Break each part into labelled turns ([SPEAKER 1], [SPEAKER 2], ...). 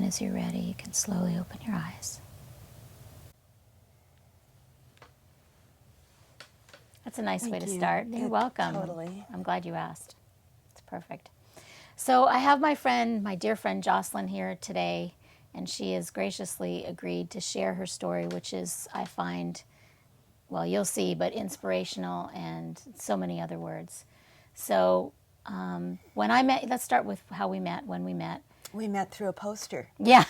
[SPEAKER 1] as you're ready, you can slowly open your eyes. That's a nice way to start. You're welcome.
[SPEAKER 2] Totally.
[SPEAKER 1] I'm glad you asked. It's perfect. So I have my dear friend Jocelyn here today, and she has graciously agreed to share her story, which is, I find, well, you'll see, but inspirational and so many other words. So when I met, let's start with how we met, when we met.
[SPEAKER 2] We met through a poster.
[SPEAKER 1] Yeah.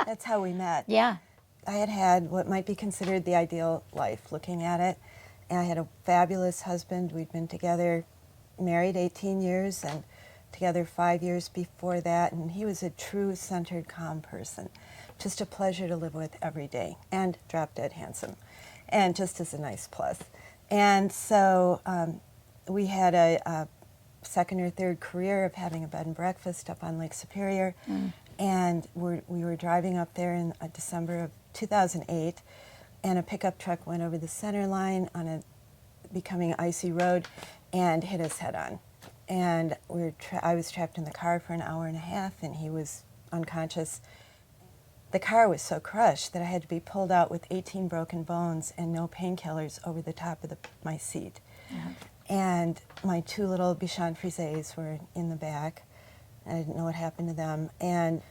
[SPEAKER 2] That's how we met.
[SPEAKER 1] Yeah.
[SPEAKER 2] I had what might be considered the ideal life, looking at it. And I had a fabulous husband. We'd been together, married 18 years, and together 5 years before that. And he was a true centered, calm person. Just a pleasure to live with every day. And drop dead handsome. And just as a nice plus. And so we had a second or third career of having a bed and breakfast up on Lake Superior. And we were driving up there in December of 2008, and a pickup truck went over the center line on a becoming icy road and hit us head on. And I was trapped in the car for an hour and a half, and he was unconscious. The car was so crushed that I had to be pulled out with 18 broken bones and no painkillers over the top of my seat. And my two little Bichon Frises were in the back. I didn't know what happened to them. And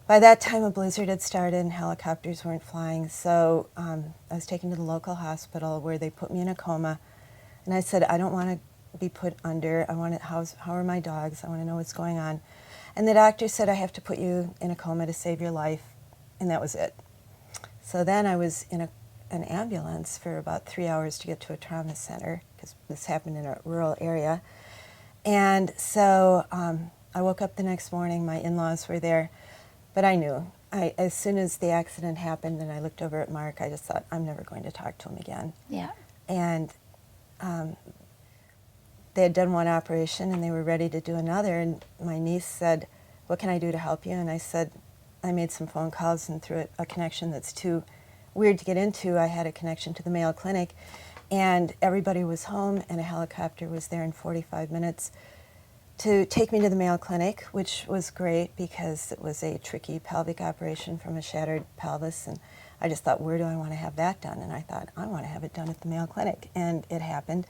[SPEAKER 2] by that time, a blizzard had started and helicopters weren't flying. So I was taken to the local hospital where they put me in a coma. And I said, I don't want to be put under. How are my dogs? I want to know what's going on. And the doctor said, I have to put you in a coma to save your life. And that was it. So then I was in an ambulance for about 3 hours to get to a trauma center, because this happened in a rural area. And so I woke up the next morning, my in-laws were there, but I knew. As soon as the accident happened and I looked over at Mark, I just thought, I'm never going to talk to him again.
[SPEAKER 1] Yeah.
[SPEAKER 2] And they had done one operation and they were ready to do another, and my niece said, what can I do to help you? And I said, I made some phone calls, and through a connection that's too weird to get into, I had a connection to the Mayo Clinic, and everybody was home, and a helicopter was there in 45 minutes to take me to the Mayo Clinic, which was great because it was a tricky pelvic operation from a shattered pelvis, and I just thought, where do I want to have that done? And I thought, I want to have it done at the Mayo Clinic, and it happened.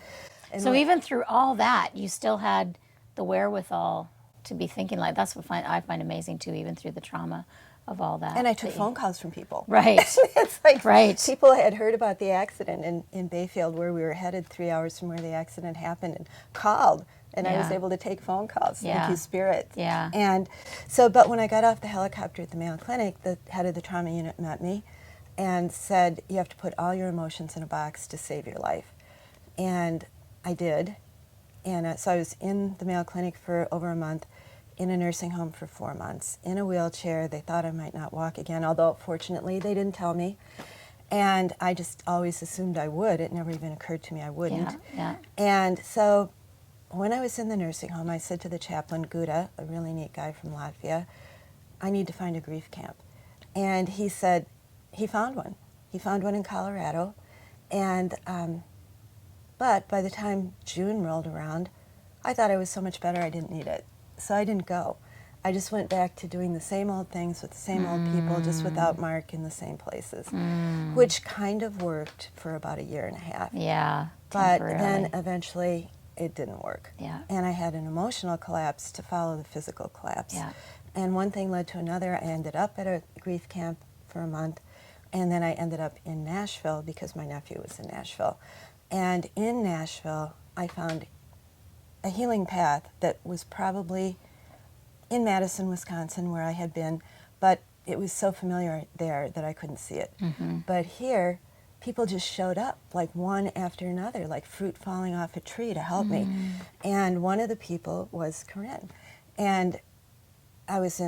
[SPEAKER 2] And
[SPEAKER 1] So even through all that, you still had the wherewithal to be thinking like, that's what I find amazing too, even through the trauma of all that.
[SPEAKER 2] And I took phone calls from people.
[SPEAKER 1] Right.
[SPEAKER 2] It's like
[SPEAKER 1] Right.
[SPEAKER 2] people had heard about the accident in Bayfield, where we were headed 3 hours from where the accident happened, and called. And I was able to take phone calls. Thank you, Spirit.
[SPEAKER 1] Yeah.
[SPEAKER 2] And so, but when I got off the helicopter at the Mayo Clinic, the head of the trauma unit met me and said, you have to put all your emotions in a box to save your life. And I did. And so I was in the Mayo Clinic for over a month, in a nursing home for 4 months, in a wheelchair. They thought I might not walk again, although fortunately they didn't tell me. And I just always assumed I would. It never even occurred to me I wouldn't.
[SPEAKER 1] Yeah.
[SPEAKER 2] And so when I was in the nursing home, I said to the chaplain, Guda, a really neat guy from Latvia, I need to find a grief camp. And he said he found one. He found one in Colorado. And but by the time June rolled around, I thought I was so much better I didn't need it. So I didn't go. I just went back to doing the same old things with the same old people, just without Mark, in the same places, which kind of worked for about 1.5 years.
[SPEAKER 1] Yeah.
[SPEAKER 2] But then eventually it didn't work.
[SPEAKER 1] Yeah.
[SPEAKER 2] And I had an emotional collapse to follow the physical collapse.
[SPEAKER 1] Yeah.
[SPEAKER 2] And one thing led to another. I ended up at a grief camp for a month, and then I ended up in Nashville because my nephew was in Nashville. And in Nashville, I found a healing path that was probably in Madison, Wisconsin, where I had been, but it was so familiar there that I couldn't see it. But here, people just showed up, like one after another, like fruit falling off a tree to help me. And one of the people was Corinne. And I was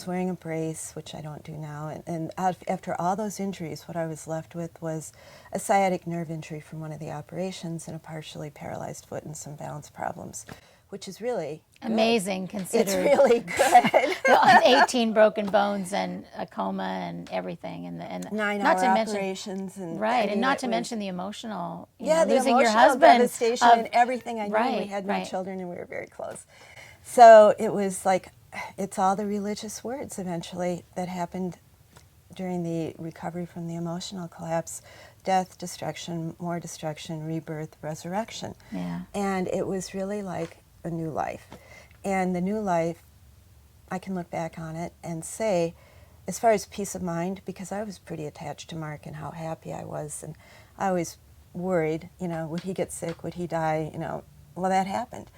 [SPEAKER 2] wearing a brace, which I don't do now, and after all those injuries, what I was left with was a sciatic nerve injury from one of the operations and a partially paralyzed foot and some balance problems, which is really good.
[SPEAKER 1] Amazing, considering
[SPEAKER 2] It's really good.
[SPEAKER 1] 18 broken bones and a coma and everything, and
[SPEAKER 2] 9-hour operations, and
[SPEAKER 1] right, and not to mention the emotional,
[SPEAKER 2] the
[SPEAKER 1] losing
[SPEAKER 2] emotional
[SPEAKER 1] your husband,
[SPEAKER 2] devastation and everything. I knew we had no
[SPEAKER 1] right.
[SPEAKER 2] children, and we were very close. So it was like it's all the religious words eventually that happened during the recovery from the emotional collapse: death, destruction, more destruction, rebirth, resurrection.
[SPEAKER 1] Yeah.
[SPEAKER 2] And it was really like a new life. And the new life, I can look back on it and say, as far as peace of mind, because I was pretty attached to Mark and how happy I was, and I always worried, would he get sick, would he die, well, that happened.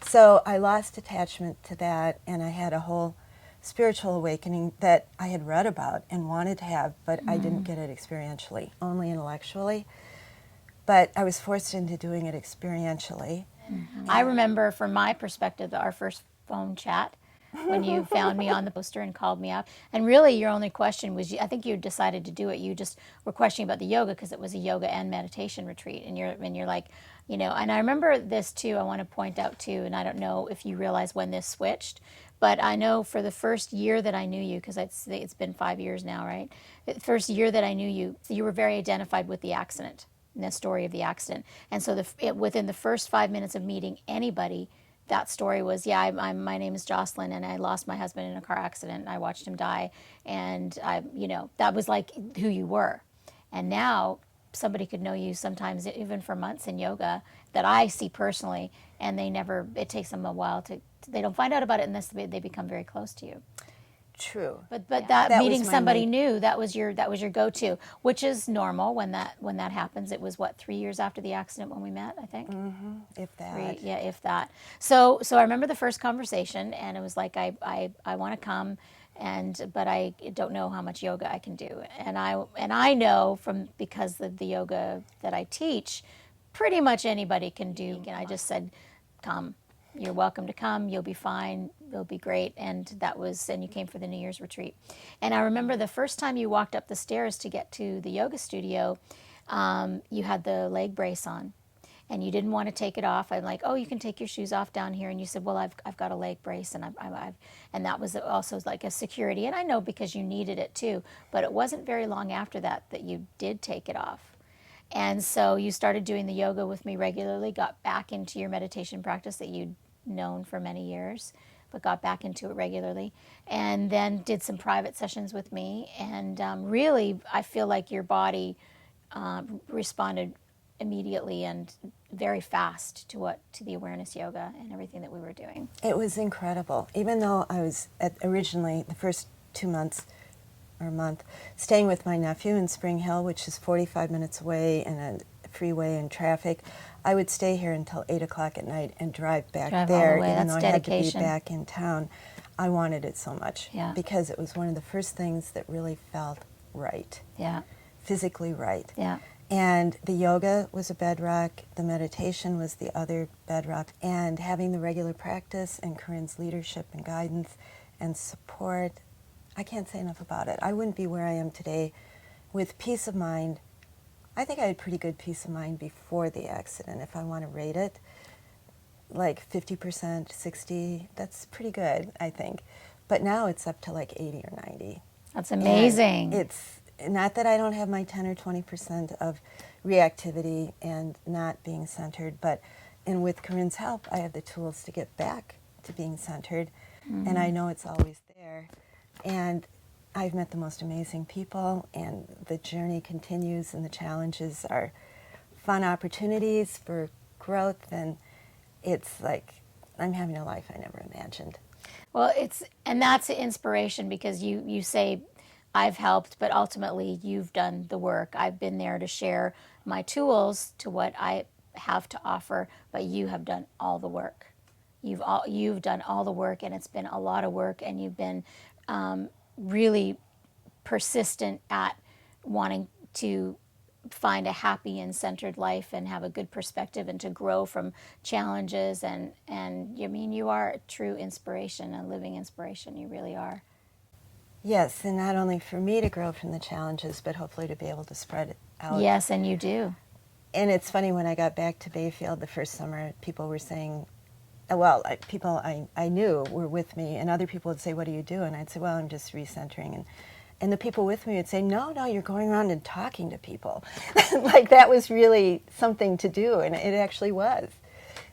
[SPEAKER 2] So I lost attachment to that, and I had a whole spiritual awakening that I had read about and wanted to have, but I didn't get it experientially, only intellectually. But I was forced into doing it experientially.
[SPEAKER 1] I remember from my perspective, our first phone chat when you found me on the poster and called me up. And really your only question was, I think you decided to do it. You just were questioning about the yoga because it was a yoga and meditation retreat. And you're like, and I remember this too, I want to point out too, and I don't know if you realize when this switched, but I know for the first year that I knew you, because it's been 5 years now, right? The first year that I knew you, you were very identified with the accident, and the story of the accident. And so within the first 5 minutes of meeting anybody, that story was, my name is Jocelyn, and I lost my husband in a car accident, and I watched him die, and that was like who you were. And now somebody could know you sometimes even for months in yoga that I see personally, and it takes them a while they don't find out about it unless they become very close to you.
[SPEAKER 2] True.
[SPEAKER 1] But
[SPEAKER 2] Yeah.
[SPEAKER 1] that meeting
[SPEAKER 2] was my
[SPEAKER 1] somebody new, that was your go-to, which is normal when that happens. It was 3 years after the accident when we met, I think.
[SPEAKER 2] If that.
[SPEAKER 1] If that. So I remember the first conversation, and it was like I want to come, but I don't know how much yoga I can do, and I know because of the yoga that I teach, pretty much anybody can do. And I just said, come. You're welcome to come. You'll be fine. It'll be great. And you came for the New Year's retreat. And I remember the first time you walked up the stairs to get to the yoga studio, you had the leg brace on, and you didn't want to take it off. I'm like, oh, you can take your shoes off down here. And you said, well, I've got a leg brace, and and that was also like a security. And I know because you needed it too. But it wasn't very long after that you did take it off. And so you started doing the yoga with me regularly, got back into your meditation practice that you'd known for many years, but got back into it regularly. And then did some private sessions with me. And really, I feel like your body responded immediately and very fast to the awareness yoga and everything that we were doing.
[SPEAKER 2] It was incredible. Even though I was originally the first 2 months or a month staying with my nephew in Spring Hill, which is 45 minutes away in a freeway and traffic, I would stay here until 8 o'clock at night and drive back there,
[SPEAKER 1] all the way.
[SPEAKER 2] even
[SPEAKER 1] That's
[SPEAKER 2] though
[SPEAKER 1] dedication.
[SPEAKER 2] I had to be back in town. I wanted it so much because it was one of the first things that really felt right, physically right.
[SPEAKER 1] Yeah.
[SPEAKER 2] And the yoga was a bedrock, the meditation was the other bedrock, and having the regular practice and Corinne's leadership and guidance and support, I can't say enough about it. I wouldn't be where I am today with peace of mind. I think I had pretty good peace of mind before the accident. If I want to rate it, like 50%, 60, that's pretty good, I think. But now it's up to like 80 or 90.
[SPEAKER 1] That's amazing.
[SPEAKER 2] And it's not that I don't have my 10 or 20% of reactivity and not being centered, and with Corinne's help, I have the tools to get back to being centered, and I know it's always there. And I've met the most amazing people, and the journey continues, and the challenges are fun opportunities for growth, and it's like I'm having a life I never imagined.
[SPEAKER 1] Well, that's the inspiration, because you say I've helped, but ultimately you've done the work. I've been there to share my tools to what I have to offer, but you have done all the work. You've done all the work, and it's been a lot of work, and you've been really persistent at wanting to find a happy and centered life and have a good perspective and to grow from challenges. And I mean, you are a true inspiration, a living inspiration. You really are.
[SPEAKER 2] Yes, and not only for me to grow from the challenges, but hopefully to be able to spread it out.
[SPEAKER 1] Yes, and you do.
[SPEAKER 2] And it's funny, when I got back to Bayfield the first summer, people were saying, people I knew were with me, and other people would say, what do you do? And I'd say, well, I'm just recentering. And the people with me would say, no, you're going around and talking to people. Like that was really something to do, and it actually was.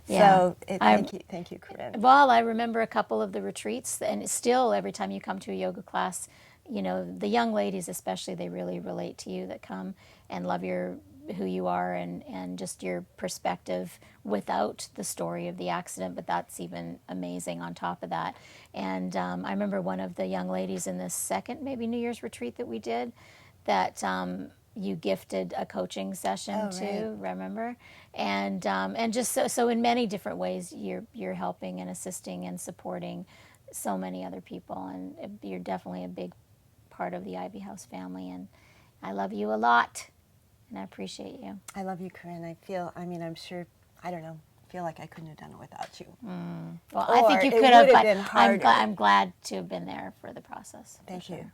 [SPEAKER 1] Yeah.
[SPEAKER 2] So
[SPEAKER 1] I
[SPEAKER 2] thank you, Corinne.
[SPEAKER 1] Well, I remember a couple of the retreats, and still every time you come to a yoga class, the young ladies especially, they really relate to you that come and love who you are, and just your perspective without the story of the accident, but that's even amazing on top of that. And I remember one of the young ladies in this second, maybe New Year's retreat that we did, that you gifted a coaching session
[SPEAKER 2] Oh, right.
[SPEAKER 1] to, remember? And just so in many different ways, you're helping and assisting and supporting so many other people, and you're definitely a big part of the Ivy House family. And I love you a lot, and I appreciate you.
[SPEAKER 2] I love you, Corinne. I'm sure, I don't know, I feel like I couldn't have done it without you.
[SPEAKER 1] Well, I think
[SPEAKER 2] Or
[SPEAKER 1] you
[SPEAKER 2] it
[SPEAKER 1] could have.
[SPEAKER 2] would have
[SPEAKER 1] But
[SPEAKER 2] been harder.
[SPEAKER 1] I'm glad to have been there for the process.
[SPEAKER 2] Thank
[SPEAKER 1] for sure.
[SPEAKER 2] you.